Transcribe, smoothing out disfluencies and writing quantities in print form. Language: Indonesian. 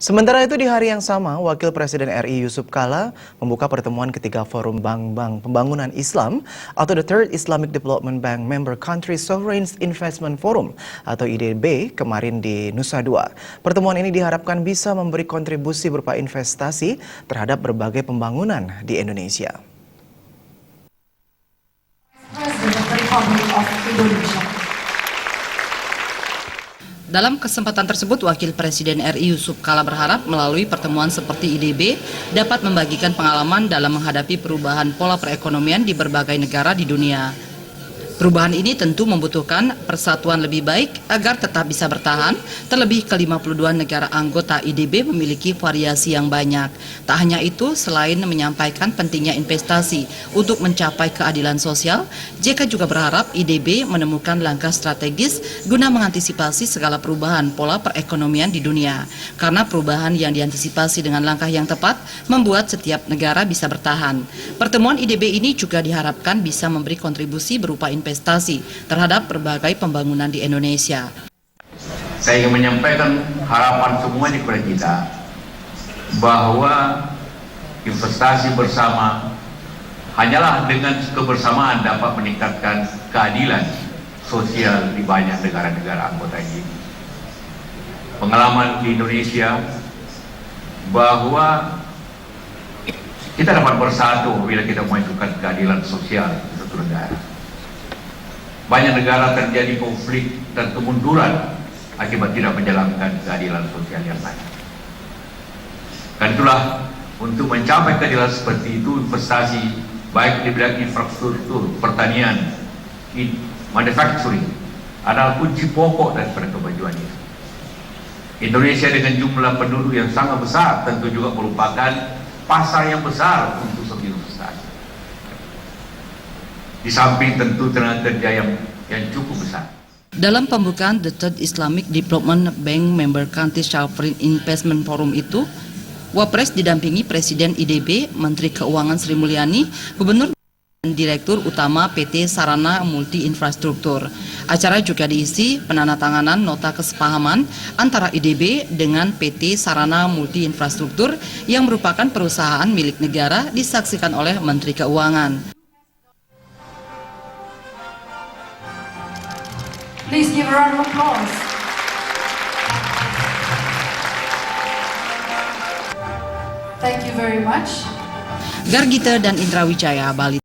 Sementara itu di hari yang sama, Wakil Presiden RI Yusuf Kala membuka pertemuan ketiga Forum Bank-Bank Pembangunan Islam atau The Third Islamic Development Bank Member Country Sovereign Investment Forum atau IDB kemarin di Nusa Dua. Pertemuan ini diharapkan bisa memberi kontribusi berupa investasi terhadap berbagai pembangunan di Indonesia. Dalam kesempatan tersebut, Wakil Presiden RI Yusuf Kala berharap melalui pertemuan seperti IDB dapat membagikan pengalaman dalam menghadapi perubahan pola perekonomian di berbagai negara di dunia. Perubahan ini tentu membutuhkan persatuan lebih baik agar tetap bisa bertahan, terlebih ke-52 negara anggota IDB memiliki variasi yang banyak. Tak hanya itu, selain menyampaikan pentingnya investasi untuk mencapai keadilan sosial, JK juga berharap IDB menemukan langkah strategis guna mengantisipasi segala perubahan pola perekonomian di dunia. Karena perubahan yang diantisipasi dengan langkah yang tepat membuat setiap negara bisa bertahan. Pertemuan IDB ini juga diharapkan bisa memberi kontribusi berupa investasi terhadap berbagai pembangunan di Indonesia. Saya ingin menyampaikan harapan semuanya kepada kita bahwa investasi bersama hanyalah dengan kebersamaan dapat meningkatkan keadilan sosial di banyak negara-negara anggota ini. Pengalaman di Indonesia bahwa kita dapat bersatu bila kita memajukan keadilan sosial di satu negara. Banyak negara terjadi konflik dan kemunduran akibat tidak menjalankan keadilan sosial yang baik. Dan itulah untuk mencapai keadilan seperti itu, investasi baik di bidang infrastruktur, pertanian, manufacturing adalah kunci pokok daripada kemajuan itu. Indonesia dengan jumlah penduduk yang sangat besar tentu juga merupakan pasar yang besar untuk sebuah investasi. Di samping tentu tenaga kerja yang cukup besar. Dalam pembukaan The Third Islamic Development Bank Member Country Sovereign Investment Forum itu, Wapres didampingi Presiden IDB, Menteri Keuangan Sri Mulyani, Gubernur dan Direktur Utama PT Sarana Multi Infrastruktur. Acara juga diisi penandatanganan nota kesepahaman antara IDB dengan PT Sarana Multi Infrastruktur yang merupakan perusahaan milik negara disaksikan oleh Menteri Keuangan. Please give a round of applause. Thank you very much. Gargita dan Indra Wijaya, Bali.